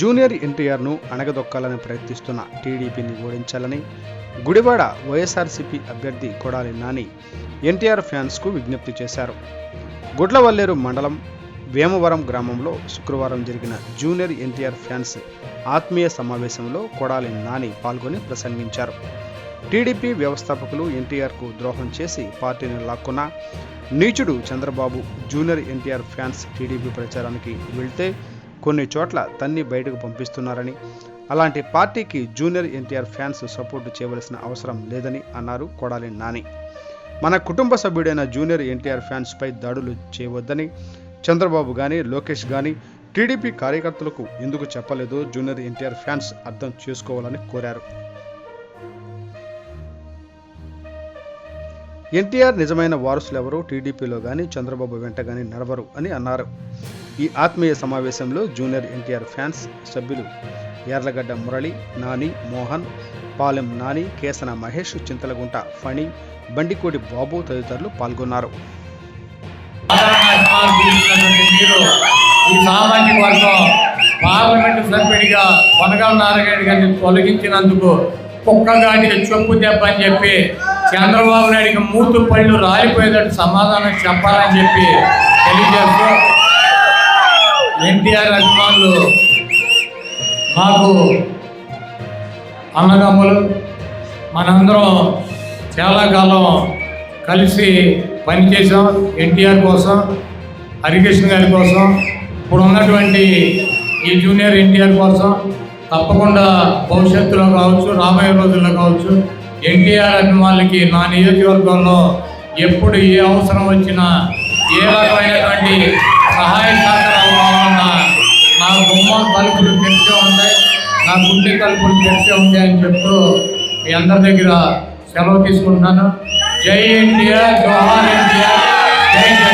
Junior ఎన్టీఆర్ను అణగదొక్కాలని ప్రయత్నిస్తున్న టీడీపీని ఓడించాలని గుడివాడ వైఎస్ఆర్సీపీ అభ్యర్థి కొడాలి నాని ఎన్టీఆర్ ఫ్యాన్స్కు విజ్ఞప్తి చేశారు. గుడ్లవల్లేరు మండలం వేమవరం గ్రామంలో శుక్రవారం జరిగిన జూనియర్ ఎన్టీఆర్ ఫ్యాన్స్ ఆత్మీయ సమావేశంలో కొడాలి నాని పాల్గొని ప్రసంగించారు. టీడీపీ వ్యవస్థాపకులు ఎన్టీఆర్కు ద్రోహం చేసి పార్టీని లాక్కున్న నీచుడు Chandrababu junior NTR fans TDP ప్రచారానికి వెళ్తే కొన్ని చోట్ల తన్ని బయటకు పంపిస్తున్నారని, అలాంటి పార్టీకి జూనియర్ ఎన్టీఆర్ ఫ్యాన్స్ సపోర్టు చేయవలసిన అవసరం లేదని అన్నారు కొడాలి నాని. మన కుటుంబ సభ్యుడైన జూనియర్ ఎన్టీఆర్ ఫ్యాన్స్పై దాడులు చేయవద్దని చంద్రబాబు కానీ లోకేష్ కానీ టీడీపీ కార్యకర్తలకు ఎందుకు చెప్పలేదో జూనియర్ ఎన్టీఆర్ ఫ్యాన్స్ అర్థం చేసుకోవాలని కోరారు. ఎన్టీఆర్ నిజమైన వారసులెవరూ టీడీపీలో కానీ చంద్రబాబు వెంట కానీ నడవరు అని అన్నారు. ఈ ఆత్మీయ సమావేశంలో జూనియర్ ఎన్టీఆర్ ఫ్యాన్స్ సభ్యులు యార్లగడ్డ మురళి, నాని, మోహన్, పాలెం నాని, కేసన మహేష్, చింతలగుంట ఫణి, బండికోడి బాబు తదితరులు పాల్గొన్నారు. ఈ సామాజిక వర్గం పార్లమెంటు సభ్యుడిగా కొనగల నారాయణ గారిని తొలగించినందుకు కుక్కగాడికి చెప్పు దెబ్బ అని చెప్పి చంద్రబాబు నాయుడికి మూతు పళ్ళు రాలిపోయేటట్టు సమాధానం చెప్పాలని చెప్పి తెలియజేస్తూ, ఎన్టీఆర్ అభిమానులు మాకు అన్నదమ్ములు, మనందరం చాలా కాలం కలిసి పనిచేసాం. ఎన్టీఆర్ కోసం, హరికృష్ణ గారి కోసం, ఇప్పుడు ఉన్నటువంటి ఈ జూనియర్ ఎన్టీఆర్ కోసం తప్పకుండా భవిష్యత్తులో కావచ్చు, రాబోయే రోజుల్లో కావచ్చు, ఎన్టీఆర్ అభిమానులకి నా నియోజకవర్గంలో ఎప్పుడు ఏ అవసరం వచ్చినా ఏ రకమైనటువంటి సహాయ సహకారాలు కావాలన్నా నా గుమ్మం తలుపులు తెరిచే ఉంటాయి, నా గుండె తలుపులు తెరిచే ఉంటాయని చెప్తూ మీ అందరి దగ్గర సెలవు తీసుకుంటున్నాను. జై ఎన్టీఆర్, జోహార్ ఎన్టీఆర్, జై జగన్.